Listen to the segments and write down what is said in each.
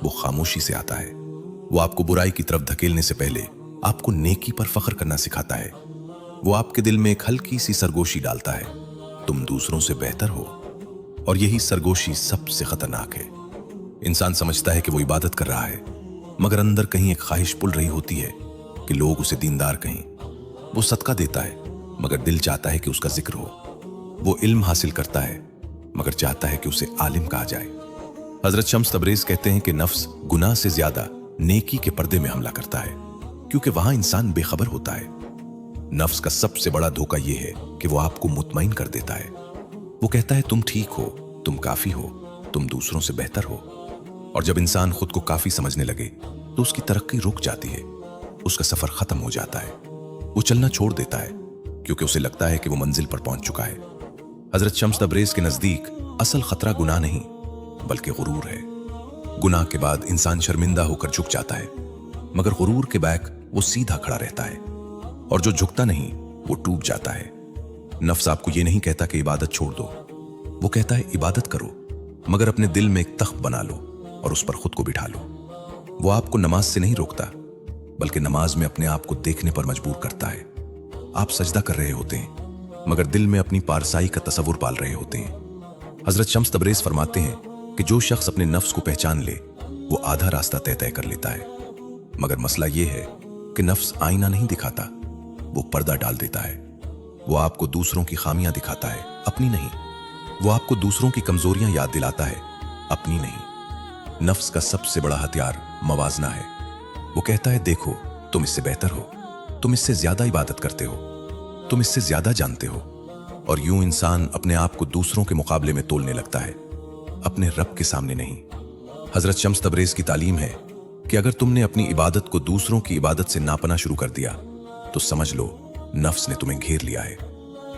वो खामोशी से आता है। वो आपको बुराई की तरफ धकेलने से पहले आपको नेकी पर फख्र करना सिखाता है। वो आपके दिल में एक हल्की सी सरगोशी डालता है, तुम दूसरों से बेहतर हो। और यही सरगोशी सबसे खतरनाक है। इंसान समझता है कि वो इबादत कर रहा है, मगर अंदर कहीं एक ख्वाहिश पुल रही होती है कि लोग उसे दीनदार कहें। वो सदका देता है, मगर दिल चाहता है कि उसका जिक्र हो। वो इल्म हासिल करता है, मगर चाहता है कि उसे आलिम कहा जाए। हजरत शम्स तबरेज़ कहते हैं कि नफ्स गुनाह से ज्यादा नेकी के पर्दे में हमला करता है, क्योंकि वहां इंसान बेखबर होता है। नफ्स का सबसे बड़ा धोखा यह है कि वो आपको मुतमईन कर देता है। वो कहता है तुम ठीक हो, तुम काफी हो, तुम दूसरों से बेहतर हो। और जब इंसान खुद को काफी समझने लगे तो उसकी तरक्की रुक जाती है, उसका सफर खत्म हो जाता है। वो चलना छोड़ देता है क्योंकि उसे लगता है कि वो मंजिल पर पहुंच चुका है। हजरत शम्स तबरेज़ के नजदीक असल खतरा गुनाह नहीं बल्कि गुरूर है। गुनाह के बाद इंसान शर्मिंदा होकर झुक जाता है, मगर गुरूर के बैक वो सीधा खड़ा रहता है, और जो झुकता नहीं वो टूट जाता है। नफ्स आपको ये नहीं कहता कि इबादत छोड़ दो, वो कहता है इबादत करो, मगर अपने दिल में एक तख्त बना लो और उस पर खुद को बिठा लो। वो आपको नमाज से नहीं रोकता, बल्कि नमाज में अपने आप को देखने पर मजबूर करता है। आप सजदा कर रहे होते हैं, मगर दिल में अपनी पारसाई का तसव्वुर पाल रहे होते हैं। हजरत शम्स तबरेज़ फरमाते हैं कि जो शख्स अपने नफ्स को पहचान ले वो आधा रास्ता तय कर लेता है। मगर मसला यह है कि नफ्स आईना नहीं दिखाता, वो पर्दा डाल देता है। वो आपको दूसरों की खामियां दिखाता है, अपनी नहीं। वो आपको दूसरों की कमजोरियां याद दिलाता है, अपनी नहीं। नफ्स का सबसे बड़ा हथियार मवाजना है। वो कहता है देखो तुम इससे बेहतर हो, तुम इससे ज्यादा इबादत करते हो, तुम इससे ज्यादा जानते हो। और यूं इंसान अपने आप को दूसरों के मुकाबले में तोलने लगता है, अपने रब के सामने नहीं। हजरत शम्स तबरेज़ की तालीम है कि अगर तुमने अपनी इबादत को दूसरों की इबादत से नापना शुरू कर दिया तो समझ लो नफ्स ने तुम्हें घेर लिया है।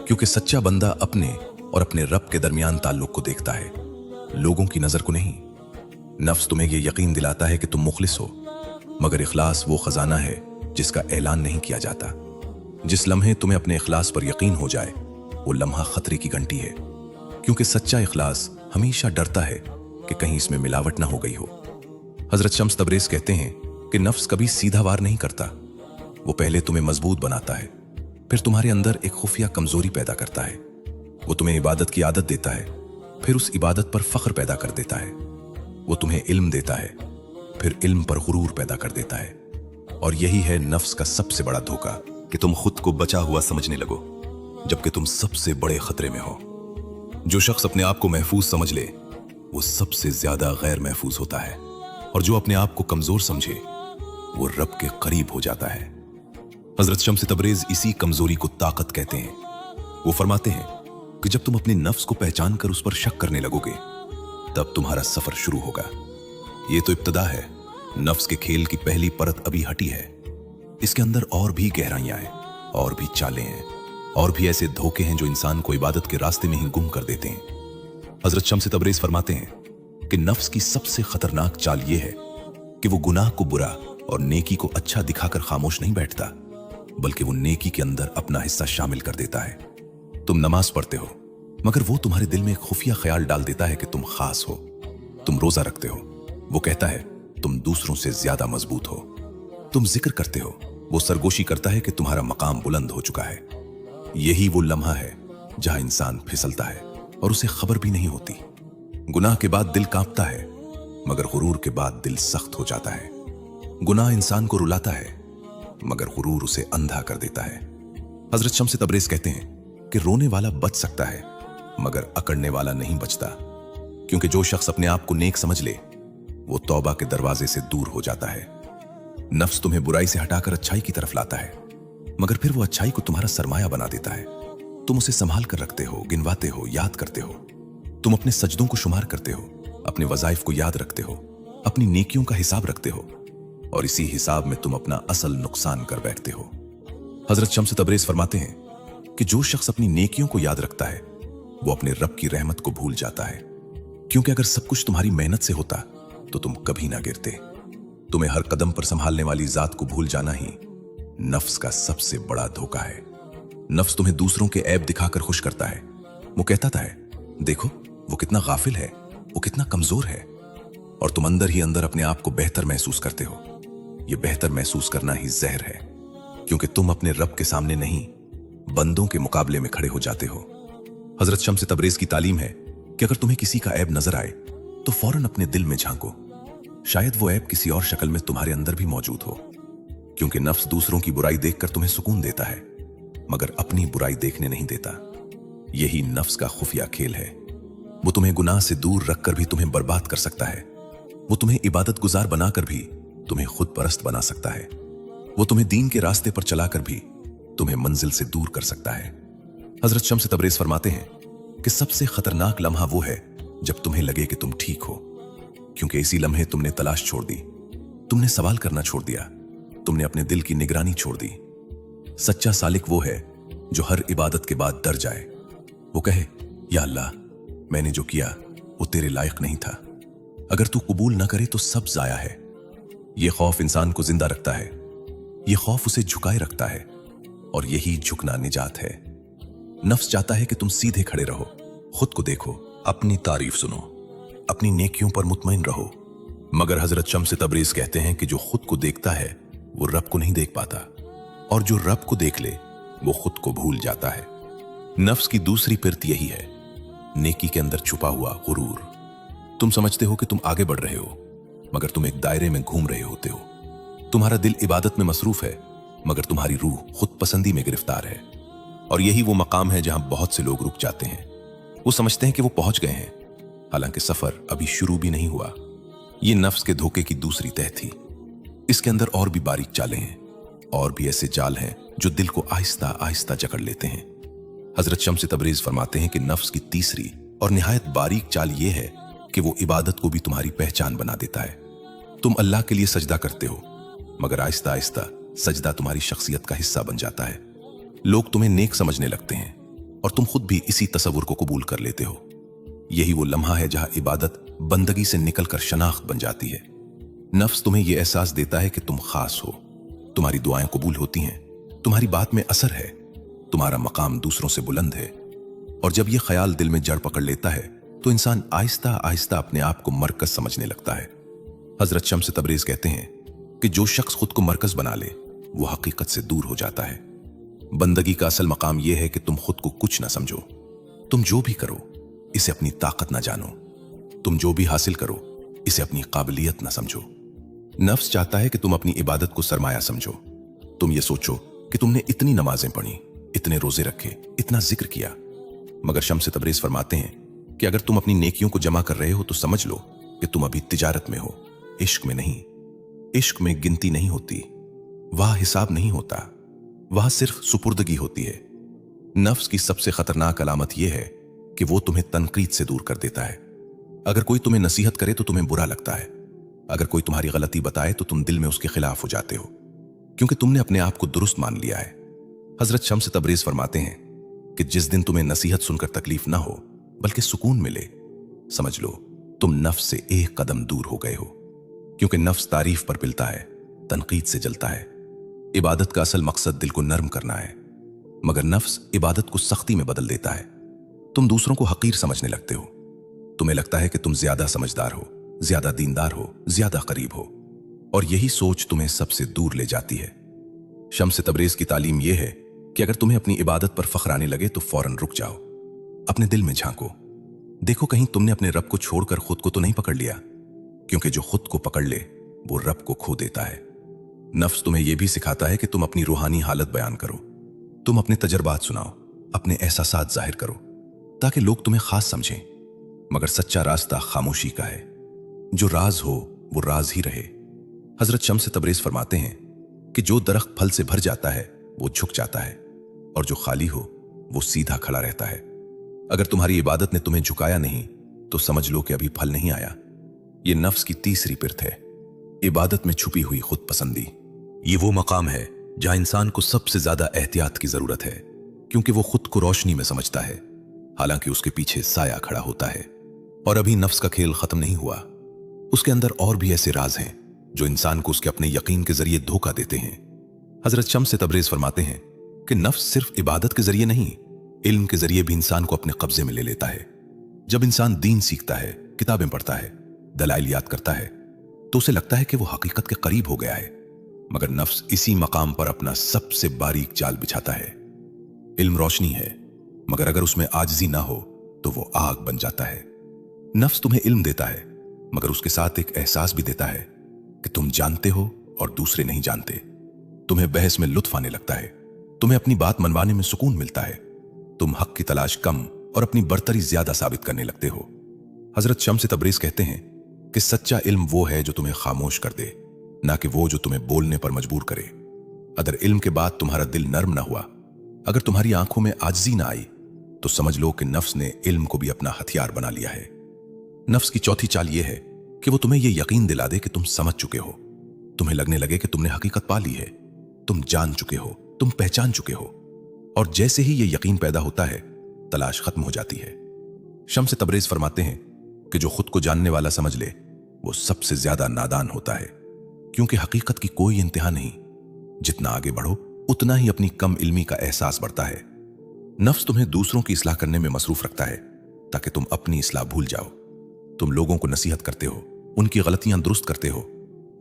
क्योंकि सच्चा बंदा अपने और अपने रब के दरमियान ताल्लुक को देखता है, लोगों की नजर को नहीं। नफ्स तुम्हें यह यकीन दिलाता है कि तुम मुखलिस हो, मगर इखलास वो खजाना है जिसका ऐलान नहीं किया जाता। जिस लम्हे तुम्हें अपने इखलास पर यकीन हो जाए वो लम्हा खतरे की घंटी है, क्योंकि सच्चा इखलास हमेशा डरता है कि कहीं इसमें मिलावट ना हो गई हो। हजरत शम्स तबरेज़ कहते हैं कि नफ्स कभी सीधा वार नहीं करता। वो पहले तुम्हें मजबूत बनाता है, फिर तुम्हारे अंदर एक खुफिया कमजोरी पैदा करता है। वो तुम्हें इबादत की आदत देता है, फिर उस इबादत पर फख्र पैदा कर देता है। वो तुम्हें इल्म देता है, फिर इल्म पर गुरूर पैदा कर देता है। और यही है नफ्स का सबसे बड़ा धोखा कि तुम खुद को बचा हुआ समझने लगो, जबकि तुम सबसे बड़े खतरे में हो। जो शख्स अपने आप को महफूज समझ ले वो सबसे ज्यादा गैर महफूज होता है, और जो अपने आप को कमजोर समझे वो रब के करीब हो जाता है। हजरत शम्स तबरेज़ इसी कमजोरी को ताकत कहते हैं। वो फरमाते हैं कि जब तुम अपने नफ्स को पहचान कर उस पर शक करने लगोगे तब तुम्हारा सफर शुरू होगा। ये तो इब्तदा है, नफ्स के खेल की पहली परत अभी हटी है। इसके अंदर और भी गहराइयां हैं, और भी चालें हैं, और भी ऐसे धोखे हैं जो इंसान को इबादत के रास्ते में ही गुम कर देते हैं। हजरत शम्स तबरेज़ फरमाते हैं कि नफ्स की सबसे खतरनाक चाल यह है कि वो गुनाह को बुरा और नेकी को अच्छा दिखाकर खामोश नहीं बैठता, बल्कि वो नेकी के अंदर अपना हिस्सा शामिल कर देता है। तुम नमाज पढ़ते हो, मगर वो तुम्हारे दिल में एक खुफिया ख्याल डाल देता है कि तुम खास हो। तुम रोजा रखते हो, वो कहता है तुम दूसरों से ज्यादा मजबूत हो। तुम जिक्र करते हो, वो सरगोशी करता है कि तुम्हारा मकाम बुलंद हो चुका है। यही वो लम्हा है जहां इंसान फिसलता है और उसे खबर भी नहीं होती। गुनाह के बाद दिल कांपता है, मगर गुरूर के बाद दिल सख्त हो जाता है। गुनाह इंसान को रुलाता है, मगर गुरूर उसे अंधा कर देता है। हजरत शम्स तबरेज़ कहते हैं कि रोने वाला बच सकता है, मगर अकड़ने वाला नहीं बचता। क्योंकि जो शख्स अपने आप को नेक समझ ले वो तौबा के दरवाजे से दूर हो जाता है। नफ्स तुम्हें बुराई से हटाकर अच्छाई की तरफ लाता है, मगर फिर वो अच्छाई को तुम्हारा सरमाया बना देता है। तुम उसे संभाल कर रखते हो, गिनवाते हो, याद करते हो। तुम अपने सजदों को शुमार करते हो, अपने वज़ाइफ को याद रखते हो, अपनी नेकियों का हिसाब रखते हो, और इसी हिसाब में तुम अपना असल नुकसान कर बैठते हो। हजरत शम्स तबरेज़ फरमाते हैं कि जो शख्स अपनी नेकियों को याद रखता है वो अपने रब की रहमत को भूल जाता है। क्योंकि अगर सब कुछ तुम्हारी मेहनत से होता तो तुम कभी ना गिरते। तुम्हें हर कदम पर संभालने वाली जात को भूल जाना ही नफ्स का सबसे बड़ा धोखा है। नफ्स तुम्हें दूसरों के ऐब दिखाकर खुश करता है। वो कहता है देखो वो कितना गाफिल है, वो कितना कमजोर है। और तुम अंदर ही अंदर अपने आप को बेहतर महसूस करते हो। यह बेहतर महसूस करना ही जहर है, क्योंकि तुम अपने रब के सामने नहीं, बंदों के मुकाबले में खड़े हो जाते हो। हजरत शम्स तबरेज की तालीम है कि अगर तुम्हें किसी का ऐब नजर आए तो फौरन अपने दिल में झांको। शायद वो ऐब किसी और शक्ल में तुम्हारे अंदर भी मौजूद हो, क्योंकि नफ्स दूसरों की बुराई देखकर तुम्हें सुकून देता है, मगर अपनी बुराई देखने नहीं देता। यही नफ्स का खुफिया खेल है। वो तुम्हें गुनाह से दूर रखकर भी तुम्हें बर्बाद कर सकता है। वो तुम्हें इबादत गुजार बनाकर भी तुम्हें खुद परस्त बना सकता है। वो तुम्हें दीन के रास्ते पर चलाकर भी तुम्हें मंजिल से दूर कर सकता है। हजरत शम्स तबरेज फरमाते हैं कि सबसे खतरनाक लम्हा वो है जब तुम्हें लगे कि तुम ठीक हो, क्योंकि इसी लम्हे तुमने तलाश छोड़ दी, तुमने सवाल करना छोड़ दिया, तुमने अपने दिल की निगरानी छोड़ दी। सच्चा सालिक वो है जो हर इबादत के बाद डर जाए। वो कहे, या अल्लाह, मैंने जो किया वो तेरे लायक नहीं था, अगर तू कबूल ना करे तो सब जाया है। ये खौफ इंसान को जिंदा रखता है, ये खौफ उसे झुकाए रखता है, और यही झुकना निजात है। नफ्स चाहता है कि तुम सीधे खड़े रहो, खुद को देखो, अपनी तारीफ सुनो, अपनी नेकियों पर मुतमईन रहो। मगर हजरत शम्स तबरेज कहते हैं कि जो खुद को देखता है वो रब को नहीं देख पाता, और जो रब को देख ले वो खुद को भूल जाता है। नफ्स की दूसरी पिरत यही है, नेकी के अंदर छुपा हुआ गुरूर। तुम समझते हो कि तुम आगे बढ़ रहे हो, मगर तुम एक दायरे में घूम रहे होते हो। तुम्हारा दिल इबादत में मसरूफ है, मगर तुम्हारी रूह खुद पसंदी में गिरफ्तार है। और यही वो मकाम है जहां बहुत से लोग रुक जाते हैं। वो समझते हैं कि वो पहुंच गए हैं, हालांकि सफर अभी शुरू भी नहीं हुआ। ये नफ्स के धोखे की दूसरी तह थी। इसके अंदर और भी बारीक चालें हैं, और भी ऐसे जाल हैं जो दिल को आहिस्ता आहिस्ता जकड़ लेते हैं। हजरत शम्स तबरेज फरमाते हैं कि नफ्स की तीसरी और निहायत बारीक चाल ये है कि वो इबादत को भी तुम्हारी पहचान बना देता है। तुम अल्लाह के लिए सजदा करते हो, मगर आहिस्ता आहिस्ता सजदा तुम्हारी शख्सियत का हिस्सा बन जाता है। लोग तुम्हें नेक समझने लगते हैं, और तुम खुद भी इसी तसव्वुर को कबूल कर लेते हो। यही वो लम्हा है जहां इबादत बंदगी से निकलकर शनाख्त बन जाती है। नफ्स तुम्हें यह एहसास देता है कि तुम खास हो, तुम्हारी दुआएं कबूल होती हैं, तुम्हारी बात में असर है, तुम्हारा मकाम दूसरों से बुलंद है। और जब यह ख्याल दिल में जड़ पकड़ लेता है तो इंसान आहिस्ता आहिस्ता अपने आप को मरकज समझने लगता है। हजरत शम्स तबरेज कहते हैं कि जो शख्स खुद को मरकज बना ले वो हकीकत से दूर हो जाता है। बंदगी का असल मकाम यह है कि तुम खुद को कुछ ना समझो। तुम जो भी करो इसे अपनी ताकत ना जानो, तुम जो भी हासिल करो इसे अपनी काबिलियत ना समझो। नफ्स चाहता है कि तुम अपनी इबादत को सरमाया समझो। तुम ये सोचो कि तुमने इतनी नमाजें पढ़ी, इतने रोजे रखे, इतना जिक्र किया। मगर शम्स तबरेज फरमाते हैं कि अगर तुम अपनी नेकियों को जमा कर रहे हो तो समझ लो कि तुम अभी तिजारत में हो, इश्क में नहीं। इश्क में गिनती नहीं होती, वहां हिसाब नहीं होता, वहां सिर्फ सुपुर्दगी होती है। नफ्स की सबसे खतरनाक अलामत यह है कि वो तुम्हें तनकीद से दूर कर देता है। अगर कोई तुम्हें नसीहत करे तो तुम्हें बुरा लगता है, अगर कोई तुम्हारी गलती बताए तो तुम दिल में उसके खिलाफ हो जाते हो, क्योंकि तुमने अपने आप को दुरुस्त मान लिया है। हजरत शम्स तबरेज फरमाते हैं कि जिस दिन तुम्हें नसीहत सुनकर तकलीफ ना हो बल्कि सुकून मिले, समझ लो तुम नफ्स से एक कदम दूर हो गए हो। क्योंकि नफ्स तारीफ पर पिलता है, तनकीद से जलता है। इबादत का असल मकसद दिल को नर्म करना है, मगर नफ्स इबादत को सख्ती में बदल देता है। तुम दूसरों को हकीर समझने लगते हो। तुम्हें लगता है कि तुम ज्यादा समझदार हो, ज्यादा दीनदार हो, ज्यादा करीब हो, और यही सोच तुम्हें सबसे दूर ले जाती है। शम्स तबरेज की तालीम यह है कि अगर तुम्हें अपनी इबादत पर फख्र आने लगे तो फौरन रुक जाओ, अपने दिल में झांको, देखो कहीं तुमने अपने रब को छोड़कर खुद को तो नहीं पकड़ लिया, क्योंकि जो खुद को पकड़ ले वो रब को खो देता है। नफ्स तुम्हें यह भी सिखाता है कि तुम अपनी रूहानी हालत बयान करो, तुम अपने तजर्बात सुनाओ, अपने एहसासात जाहिर करो, ताकि लोग तुम्हें खास समझें। मगर सच्चा रास्ता खामोशी का है। जो राज हो वो राज ही रहे। हजरत शम्स तबरेज फरमाते हैं कि जो दरख्त फल से भर जाता है वो झुक जाता है, और जो खाली हो वो सीधा खड़ा रहता है। अगर तुम्हारी इबादत ने तुम्हें झुकाया नहीं तो समझ लो कि अभी फल नहीं आया। ये नफ्स की तीसरी पिरत है, इबादत में छुपी हुई खुद पसंदी। ये वो मकाम है जहां इंसान को सबसे ज्यादा एहतियात की जरूरत है, क्योंकि वो खुद को रोशनी में समझता है, हालांकि उसके पीछे साया खड़ा होता है। और अभी नफ्स का खेल खत्म नहीं हुआ। उसके अंदर और भी ऐसे राज हैं जो इंसान को उसके अपने यकीन के जरिए धोखा देते हैं। हजरत शम्स तबरेज फरमाते हैं कि नफ्स सिर्फ इबादत के जरिए नहीं, इल्म के जरिए भी इंसान को अपने कब्जे में ले लेता है। जब इंसान दीन सीखता है, किताबें पढ़ता है, दलाइल याद करता है तो उसे लगता है कि वो हकीकत के करीब हो गया है, मगर नफ्स इसी मकाम पर अपना सबसे बारीक जाल बिछाता है। इल्म रोशनी है, मगर अगर उसमें आजिज़ी ना हो तो वो आग बन जाता है। नफ्स तुम्हें इल्म देता है, मगर उसके साथ एक एहसास भी देता है कि तुम जानते हो और दूसरे नहीं जानते। तुम्हें बहस में लुत्फ आने लगता है, तुम्हें अपनी बात मनवाने में सुकून मिलता है, तुम हक की तलाश कम और अपनी बरतरी ज्यादा साबित करने लगते हो। हजरत शम्स तबरीज कहते हैं कि सच्चा इल्म वो है जो तुम्हें खामोश कर दे, ना कि वो जो तुम्हें बोलने पर मजबूर करे। अगर इल्म के बाद तुम्हारा दिल नर्म ना हुआ, अगर तुम्हारी आंखों में आजिज़ी ना आई, तो समझ लो कि नफ्स ने इल्म को भी अपना हथियार बना लिया है। नफ्स की चौथी चाल यह है कि वो तुम्हें यह यकीन दिला दे कि तुम समझ चुके हो। तुम्हें लगने लगे कि तुमने हकीकत पा ली है, तुम जान चुके हो, तुम पहचान चुके हो, और जैसे ही यह यकीन पैदा होता है, तलाश खत्म हो जाती है। शम्स तबरेज फरमाते हैं कि जो खुद को जानने वाला समझ ले, वो सबसे ज्यादा नादान होता है, क्योंकि हकीकत की कोई इंतहा नहीं। जितना आगे बढ़ो, उतना ही अपनी कम इल्मी का एहसास बढ़ता है। नफ्स तुम्हें दूसरों की इस्लाह करने में मसरूफ रखता है ताकि तुम अपनी इस्लाह भूल जाओ। तुम लोगों को नसीहत करते हो, उनकी गलतियां दुरुस्त करते हो,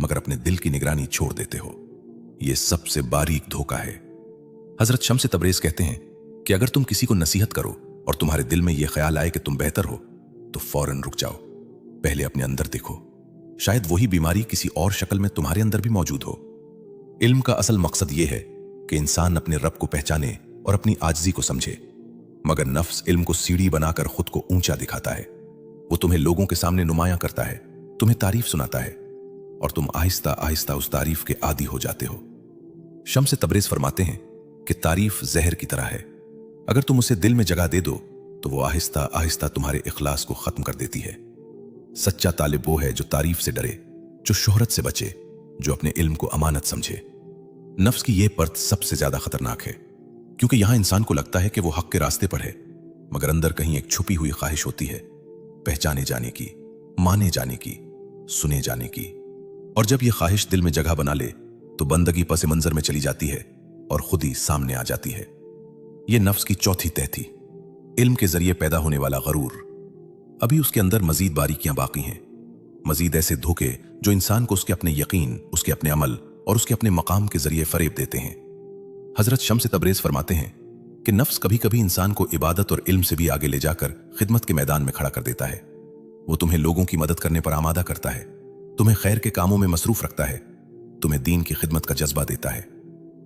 मगर अपने दिल की निगरानी छोड़ देते हो। यह सबसे बारीक धोखा है। हजरत शम्स तबरेज कहते हैं कि अगर तुम किसी को नसीहत करो और तुम्हारे दिल में यह ख्याल आए कि तुम बेहतर हो, तो फौरन रुक जाओ, पहले अपने अंदर देखो। शायद वही बीमारी किसी और शक्ल में तुम्हारे अंदर भी मौजूद हो। इल्म का असल मकसद यह है कि इंसान अपने रब को पहचाने और अपनी आजिज़ी को समझे, मगर नफ्स इल्म को सीढ़ी बनाकर खुद को ऊंचा दिखाता है। वो तुम्हें लोगों के सामने नुमायां करता है, तुम्हें तारीफ सुनाता है, और तुम आहिस्ता आहिस्ता उस तारीफ के आदी हो जाते हो। शम्स तबरेज फरमाते हैं कि तारीफ जहर की तरह है। अगर तुम उसे दिल में जगह दे दो तो वो आहिस्ता आहिस्ता तुम्हारे इखलास को खत्म कर देती है। सच्चा तालिब वो है जो तारीफ से डरे, जो शोहरत से बचे, जो अपने इल्म को अमानत समझे। नफ्स की यह परत सबसे ज्यादा खतरनाक है, क्योंकि यहां इंसान को लगता है कि वो हक के रास्ते पर है, मगर अंदर कहीं एक छुपी हुई ख्वाहिश होती है पहचाने जाने की, माने जाने की, सुने जाने की। और जब यह ख्वाहिश दिल में जगह बना ले तो बंदगी पस मंजर में चली जाती है और खुद ही सामने आ जाती है। यह नफ्स की चौथी तह थी, इल्म के जरिए पैदा होने वाला गरूर। अभी उसके अंदर मजीद बारीकियां बाकी हैं, मजीद ऐसे धोखे जो इंसान को उसके अपने यकीन, उसके अपने अमल और उसके अपने मकाम के जरिए फरेब देते हैं। हजरत शम्स तबरेज फरमाते हैं कि नफ्स कभी कभी इंसान को इबादत और इल्म से भी आगे ले जाकर खिदमत के मैदान में खड़ा कर देता है। वो तुम्हें लोगों की मदद करने पर आमादा करता है, तुम्हें खैर के कामों में मसरूफ रखता है, तुम्हें दीन की खिदमत का जज्बा देता है।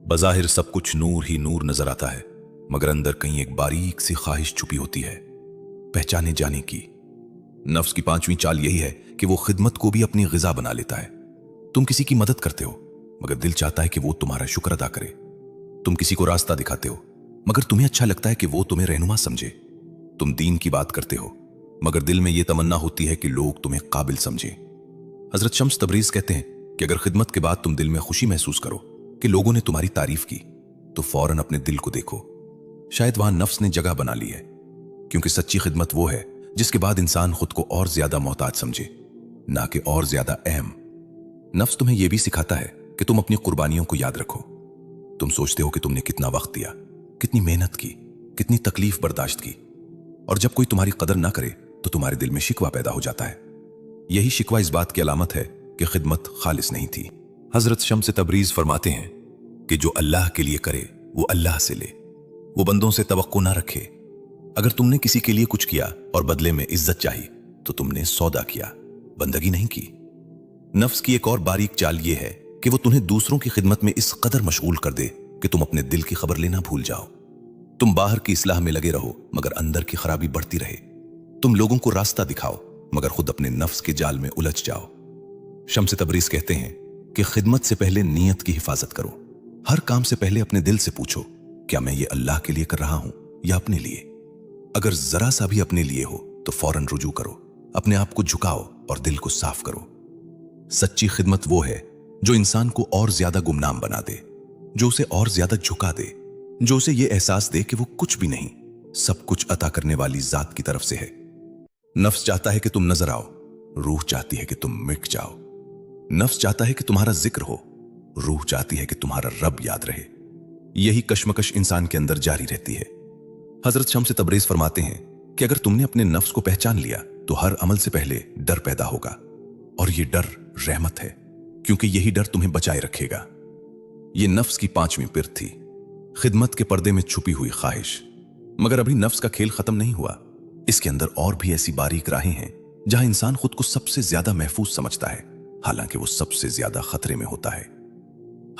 बज़ाहिर सब कुछ नूर ही नूर नजर आता है, मगर अंदर कहीं एक बारीक सी ख्वाहिश छुपी होती है पहचाने जाने की। नफ्स की पांचवी चाल यही है कि वो खिदमत को भी अपनी ग़िज़ा बना लेता है। तुम किसी की मदद करते हो, मगर दिल चाहता है कि वो तुम्हारा शुक्र अदा करे। तुम किसी को रास्ता दिखाते हो, मगर तुम्हें अच्छा लगता है कि वो तुम्हें रहनुमा समझे। तुम दीन की बात करते हो, मगर दिल में यह तमन्ना होती है कि लोग तुम्हें काबिल समझें। हजरत शम्स तबरीज कहते हैं कि अगर खिदमत के बाद तुम दिल में खुशी महसूस करो कि लोगों ने तुम्हारी तारीफ की, तो फौरन अपने दिल को देखो, शायद वहां नफ्स ने जगह बना ली है। क्योंकि सच्ची खिदमत वो है जिसके बाद इंसान खुद को और ज्यादा मोहताज समझे, ना कि और ज्यादा अहम। नफ्स तुम्हें यह भी सिखाता है कि तुम अपनी कुर्बानियों को याद रखो। तुम सोचते हो कि तुमने कितना वक्त दिया, कितनी मेहनत की, कितनी तकलीफ बर्दाश्त की, और जब कोई तुम्हारी कदर ना करे तो तुम्हारे दिल में शिकवा पैदा हो जाता है। यही शिकवा इस बात की अलामत है कि खिदमत खालिस नहीं थी। हजरत शम्स तबरीज फरमाते हैं कि जो अल्लाह के लिए करे वो अल्लाह से ले, वो बंदों से तवक्को ना रखे। अगर तुमने किसी के लिए कुछ किया और बदले में इज्जत चाही तो तुमने सौदा किया, बंदगी नहीं की। नफ्स की एक और बारीक चाल यह है कि वो तुम्हें दूसरों की खिदमत में इस कदर मशगूल कर दे कि तुम अपने दिल की खबर लेना भूल जाओ। तुम बाहर की इस्लाह में लगे रहो, मगर अंदर की खराबी बढ़ती रहे। तुम लोगों को रास्ता दिखाओ, मगर खुद अपने नफ्स के जाल में उलझ जाओ। शम्स तबरीज कहते हैं कि खिदमत से पहले नीयत की हिफाजत करो। हर काम से पहले अपने दिल से पूछो, क्या मैं ये अल्लाह के लिए कर रहा हूं या अपने लिए? अगर जरा सा भी अपने लिए हो तो फौरन रुजू करो, अपने आप को झुकाओ और दिल को साफ करो। सच्ची खिदमत वो है जो इंसान को और ज्यादा गुमनाम बना दे, जो उसे और ज्यादा झुका दे, जो उसे ये एहसास दे कि वो कुछ भी नहीं, सब कुछ अता करने वाली जात की तरफ से है। नफ्स चाहता है कि तुम नजर आओ, रूह चाहती है कि तुम मिट जाओ। नफ्स चाहता है कि तुम्हारा जिक्र हो, रूह चाहती है कि तुम्हारा रब याद रहे। यही कश्मकश इंसान के अंदर जारी रहती है। हजरत शम्स तबरेज फरमाते हैं कि अगर तुमने अपने नफ्स को पहचान लिया तो हर अमल से पहले डर पैदा होगा। और ये डर रहमत है, क्योंकि यही डर तुम्हें बचाए रखेगा। ये नफ्स की 5वीं पिरत थी, खिदमत के पर्दे में छुपी हुई ख्वाहिश। मगर अभी नफ्स का खेल खत्म नहीं हुआ। इसके अंदर और भी ऐसी बारीक राहें हैं जहां इंसान खुद को सबसे ज्यादा महफूज समझता है, हालांकि वो सबसे ज्यादा खतरे में होता है।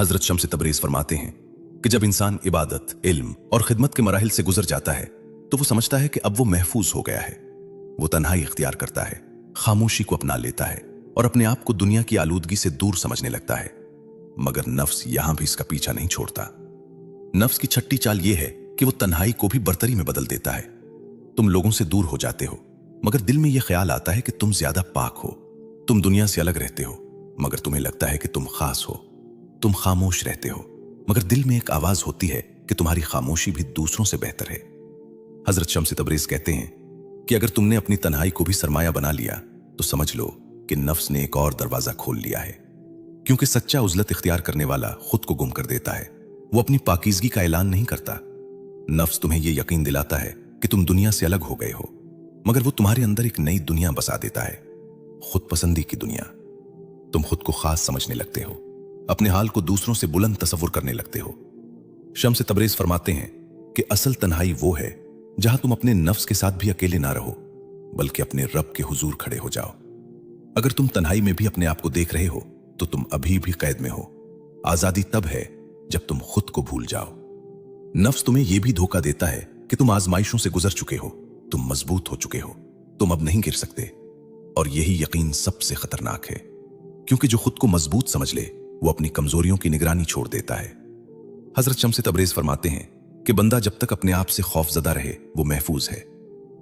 हजरत शम्स तबरेज फरमाते हैं कि जब इंसान इबादत, इल्म और खिदमत के मराहिल से गुजर जाता है तो वो समझता है कि अब वो महफूज हो गया है। वो तन्हाई इख्तियार करता है, खामोशी को अपना लेता है और अपने आप को दुनिया की आलूदगी से दूर समझने लगता है। मगर नफ्स यहां भी इसका पीछा नहीं छोड़ता। नफ्स की छठी चाल यह है कि वो तन्हाई को भी बरतरी में बदल देता है। तुम लोगों से दूर हो जाते हो, मगर दिल में यह ख्याल आता है कि तुम ज्यादा पाक हो। तुम दुनिया से अलग रहते हो, मगर तुम्हें लगता है कि तुम खास हो। तुम खामोश रहते हो, मगर दिल में एक आवाज होती है कि तुम्हारी खामोशी भी दूसरों से बेहतर है। हजरत शम्स तबरेज कहते हैं कि अगर तुमने अपनी तन्हाई को भी सरमाया बना लिया तो समझ लो कि नफ्स ने एक और दरवाजा खोल लिया है। क्योंकि सच्चा उजलत इख्तियार करने वाला खुद को गुम कर देता है, वो अपनी पाकीज़गी का ऐलान नहीं करता। नफ्स तुम्हें यह यकीन दिलाता है कि तुम दुनिया से अलग हो गए हो, मगर वो तुम्हारे अंदर एक नई दुनिया बसा देता है, खुद पसंदी की दुनिया। तुम खुद को खास समझने लगते हो, अपने हाल को दूसरों से बुलंद तसव्वुर करने लगते हो। शम्स तबरेज फरमाते हैं कि असल तन्हाई वो है जहां तुम अपने नफ्स के साथ भी अकेले ना रहो, बल्कि अपने रब के हुजूर खड़े हो जाओ। अगर तुम तन्हाई में भी अपने आप को देख रहे हो तो तुम अभी भी कैद में हो। आजादी तब है जब तुम खुद को भूल जाओ। नफ्स तुम्हें यह भी धोखा देता है कि तुम आजमाइशों से गुजर चुके हो, तुम मजबूत हो चुके हो, तुम अब नहीं गिर सकते। और यही यकीन सबसे खतरनाक है, क्योंकि जो खुद को मजबूत समझ ले वो अपनी कमजोरियों की निगरानी छोड़ देता है। हजरत शम्स तबरेज फरमाते हैं कि बंदा जब तक अपने आप से खौफजदा रहे वो महफूज है।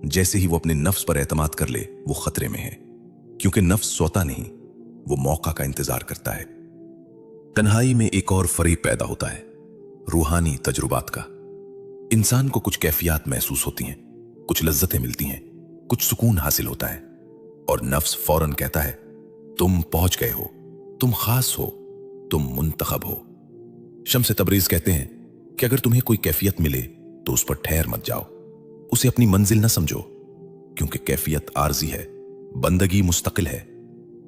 जैसे ही वो अपने नफ्स पर एतमाद कर ले वो खतरे में है, क्योंकि नफ्स सोता नहीं, वो मौका का इंतजार करता है। तन्हाई में एक और फरीब पैदा होता है, रूहानी तजुर्बात का। इंसान को कुछ कैफियत महसूस होती हैं, कुछ लज्जतें मिलती हैं, कुछ सुकून हासिल होता है, और नफ्स फौरन कहता है तुम पहुंच गए हो, तुम खास हो, तुम मुंतखब हो। शम्स तबरेज कहते हैं कि अगर तुम्हें कोई कैफियत मिले तो उस पर ठहर मत जाओ, उसे अपनी मंजिल न समझो, क्योंकि कैफियत आर्जी है, बंदगी मुस्तकिल है।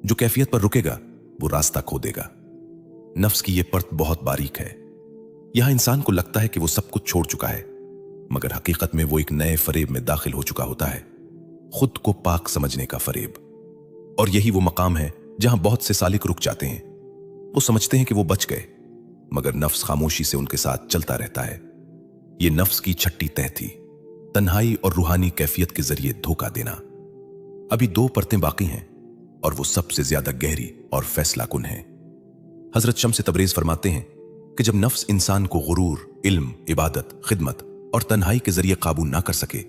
जो कैफियत पर रुकेगा वो रास्ता खो देगा। नफ्स की यह परत बहुत बारीक है। यहां इंसान को लगता है कि वो सब कुछ छोड़ चुका है, मगर हकीकत में वो एक नए फरेब में दाखिल हो चुका होता है, खुद को पाक समझने का फरेब। और यही वो मकाम है जहां बहुत से सालिक रुक जाते हैं। वो समझते हैं कि वो बच गए, मगर नफ्स खामोशी से उनके साथ चलता रहता है। ये नफ्स की छठी तह थी, तन्हाई और रूहानी कैफियत के जरिए धोखा देना। अभी 2 परतें बाकी हैं और वो सबसे ज्यादा गहरी और फैसला कुन है। हजरत शम्स तबरेज फरमाते हैं कि जब नफ्स इंसान को गुरूर, इल्म, इबादत, खिदमत और तन्हाई के जरिए काबू ना कर सके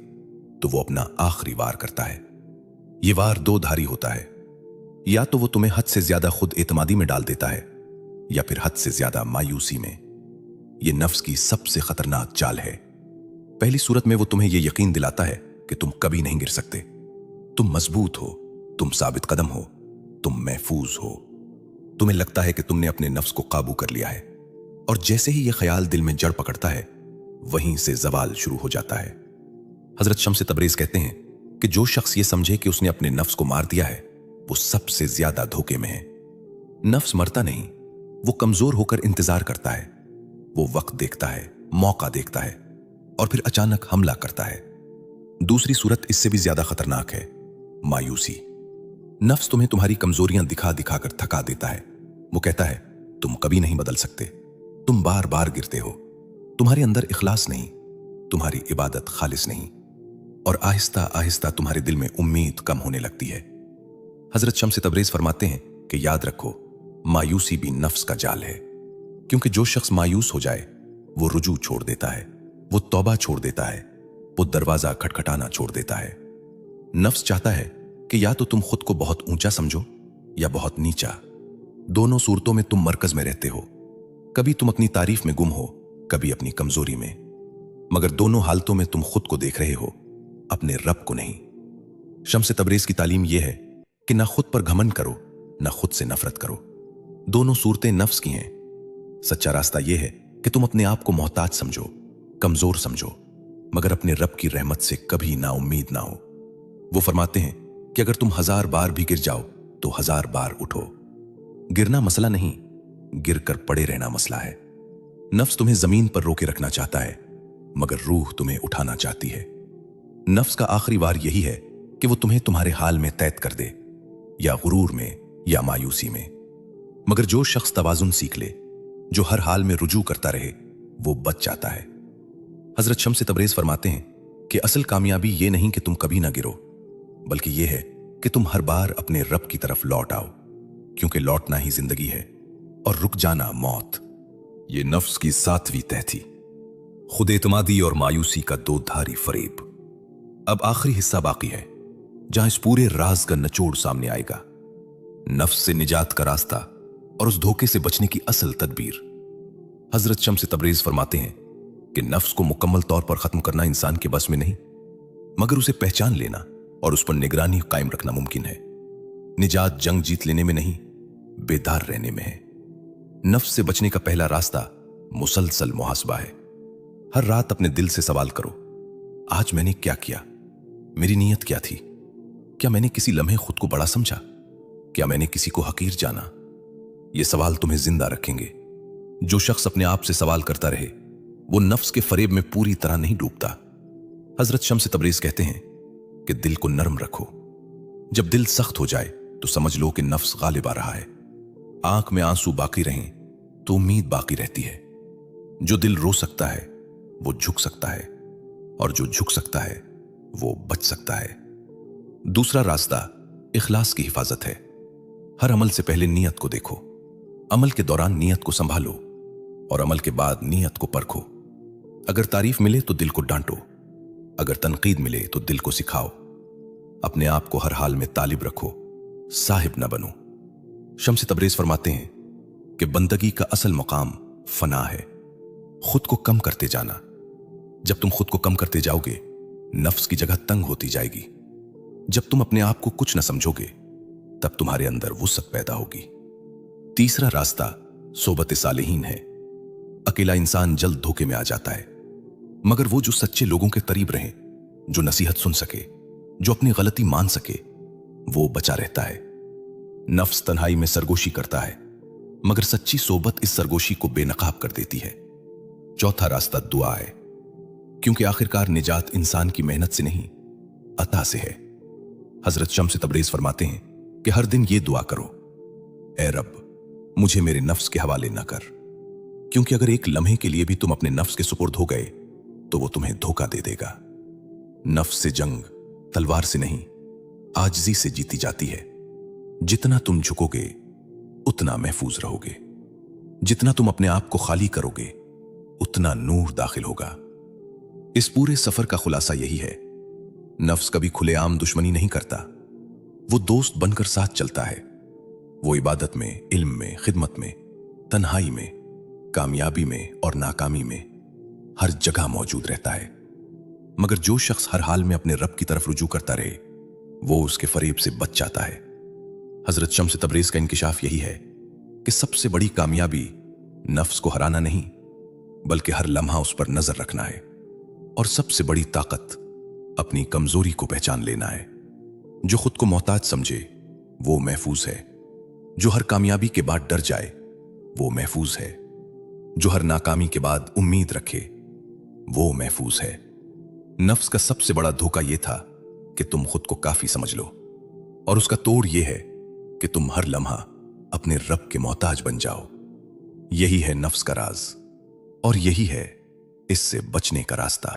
तो वो अपना आखिरी वार करता है। ये वार 2 धारी होता है, या तो वो तुम्हें हद से ज्यादा खुद एतमादी में डाल देता है, या फिर हद से ज्यादा मायूसी में। यह नफ्स की सबसे खतरनाक चाल है। पहली सूरत में वो तुम्हें यह यकीन दिलाता है कि तुम कभी नहीं गिर सकते, तुम मजबूत हो, तुम साबित कदम हो, तुम महफूज हो। तुम्हें लगता है कि तुमने अपने नफ्स को काबू कर लिया है, और जैसे ही यह ख्याल दिल में जड़ पकड़ता है वहीं से जवाल शुरू हो जाता है। हजरत शम्स तबरेज कहते हैं कि जो शख्स ये समझे कि उसने अपने नफ्स को मार दिया है वो सबसे ज्यादा धोखे में है। नफ्स मरता नहीं, वो कमजोर होकर इंतजार करता है। वो वक्त देखता है, मौका देखता है, और फिर अचानक हमला करता है। दूसरी सूरत इससे भी ज्यादा खतरनाक है, मायूसी। नफ्स तुम्हें तुम्हारी कमजोरियां दिखा दिखा कर थका देता है। वो कहता है तुम कभी नहीं बदल सकते, तुम बार बार गिरते हो, तुम्हारे अंदर इखलास नहीं, तुम्हारी इबादत खालिस नहीं, और आहिस्ता आहिस्ता तुम्हारे दिल में उम्मीद कम होने लगती है। हजरत शम्स तबरेज फरमाते हैं कि याद रखो, मायूसी भी नफ्स का जाल है, क्योंकि जो शख्स मायूस हो जाए वो रुजू छोड़ देता है, वो तौबा छोड़ देता है, वो दरवाजा खटखटाना छोड़ देता है। नफ्स चाहता है कि या तो तुम खुद को बहुत ऊंचा समझो या बहुत नीचा। दोनों सूरतों में तुम मरकज में रहते हो। कभी तुम अपनी तारीफ में गुम हो, कभी अपनी कमजोरी में, मगर दोनों हालतों में तुम खुद को देख रहे हो, अपने रब को नहीं। शम्स तबरेज की तालीम यह है कि ना खुद पर घमंड करो, ना खुद से नफरत करो। दोनों सूरतें नफ्स की हैं। सच्चा रास्ता यह है कि तुम अपने आप को मोहताज समझो, कमजोर समझो, मगर अपने रब की रहमत से कभी ना उम्मीद ना हो। वो फरमाते हैं कि अगर तुम 1000 बार भी गिर जाओ तो 1000 बार उठो। गिरना मसला नहीं, गिर कर पड़े रहना मसला है। नफ्स तुम्हें जमीन पर रोके रखना चाहता है, मगर रूह तुम्हें उठाना चाहती है। नफ्स का आखिरी वार यही है कि वो तुम्हें तुम्हारे हाल में तैद कर दे, या गुरूर में या मायूसी में। मगर जो शख्स तवाजुन सीख ले, जो हर हाल में रुजू करता रहे, वो बच जाता है। हजरत शम्स तबरेज फरमाते हैं कि असल कामयाबी ये नहीं कि तुम कभी ना गिरो, बल्कि ये है कि तुम हर बार अपने रब की तरफ लौट आओ, क्योंकि लौटना ही जिंदगी है और रुक जाना मौत। ये नफ्स की 7वीं तह थी, खुद एतमादी और मायूसी का 2 धारी फरेब। अब आखिरी हिस्सा बाकी है, जहां इस पूरे राज का निचोड़ सामने आएगा। नफ्स से निजात का रास्ता और उस धोखे से बचने की असल तदबीर। हजरत शम्स तबरेज फरमाते हैं कि नफ्स को मुकम्मल तौर पर खत्म करना इंसान के बस में नहीं, मगर उसे पहचान लेना और उस पर निगरानी कायम रखना मुमकिन है। निजात जंग जीत लेने में नहीं, बेदार रहने में है। नफ्स से बचने का पहला रास्ता मुसलसल मुहासबा है। हर रात अपने दिल से सवाल करो, आज मैंने क्या किया? मेरी नीयत क्या थी? क्या मैंने किसी लम्हे खुद को बड़ा समझा? क्या मैंने किसी को हकीर जाना? ये सवाल तुम्हें जिंदा रखेंगे। जो शख्स अपने आप से सवाल करता रहे, वो नफ्स के फरेब में पूरी तरह नहीं डूबता। हजरत शम्स तबरेज कहते हैं कि दिल को नरम रखो। जब दिल सख्त हो जाए तो समझ लो कि नफ्स गालिब आ रहा है। आंख में आंसू बाकी रहें तो उम्मीद बाकी रहती है। जो दिल रो सकता है वो झुक सकता है, और जो झुक सकता है वो बच सकता है। दूसरा रास्ता इखलास की हिफाजत है। हर अमल से पहले नीयत को देखो। अमल के दौरान नीयत को संभालो और अमल के बाद नीयत को परखो। अगर तारीफ मिले तो दिल को डांटो, अगर तनकीद मिले तो दिल को सिखाओ। अपने आप को हर हाल में तालिब रखो, साहिब न बनो। शम्स तबरेज फरमाते हैं कि बंदगी का असल मकाम फना है, खुद को कम करते जाना। जब तुम खुद को कम करते जाओगे, नफ्स की जगह तंग होती जाएगी। जब तुम अपने आप को कुछ न समझोगे, तब तुम्हारे अंदर वुसअत पैदा होगी। तीसरा रास्ता सोबत सालिहीन है। अकेला इंसान जल्द धोखे में आ जाता है, मगर वो जो सच्चे लोगों के करीब रहे, जो नसीहत सुन सके, जो अपनी गलती मान सके, वो बचा रहता है। नफ्स तन्हाई में सरगोशी करता है, मगर सच्ची सोबत इस सरगोशी को बेनकाब कर देती है। चौथा रास्ता दुआ है, क्योंकि आखिरकार निजात इंसान की मेहनत से नहीं, अता से है। हजरत शम्स तबरेज फरमाते हैं कि हर दिन ये दुआ करो, ए रब, मुझे मेरे नफ्स के हवाले न कर, क्योंकि अगर एक लम्हे के लिए भी तुम अपने नफ्स के सुपुर्द हो गए तो वो तुम्हें धोखा दे देगा। नफ्स से जंग तलवार से नहीं, आजिज़ी से जीती जाती है। जितना तुम झुकोगे उतना महफूज रहोगे। जितना तुम अपने आप को खाली करोगे उतना नूर दाखिल होगा। इस पूरे सफर का खुलासा यही है, नफ्स कभी खुलेआम दुश्मनी नहीं करता, वो दोस्त बनकर साथ चलता है। वो इबादत में, इल्म में, खिदमत में, तन्हाई में, कामयाबी में और नाकामी में हर जगह मौजूद रहता है। मगर जो शख्स हर हाल में अपने रब की तरफ रुजू करता रहे, वो उसके फरेब से बच जाता है। हजरत शम्स तबरेज का इंकिशाफ यही है कि सबसे बड़ी कामयाबी नफ्स को हराना नहीं, बल्कि हर लम्हा उस पर नजर रखना है। और सबसे बड़ी ताकत अपनी कमजोरी को पहचान लेना है। जो खुद को मोहताज समझे वो महफूज है। जो हर कामयाबी के बाद डर जाए वो महफूज है। जो हर नाकामी के बाद उम्मीद रखे वो महफूज है। नफ्स का सबसे बड़ा धोखा यह था कि तुम खुद को काफी समझ लो, और उसका तोड़ यह है कि तुम हर लम्हा अपने रब के मोहताज बन जाओ। यही है नफ्स का राज, और यही है इससे बचने का रास्ता।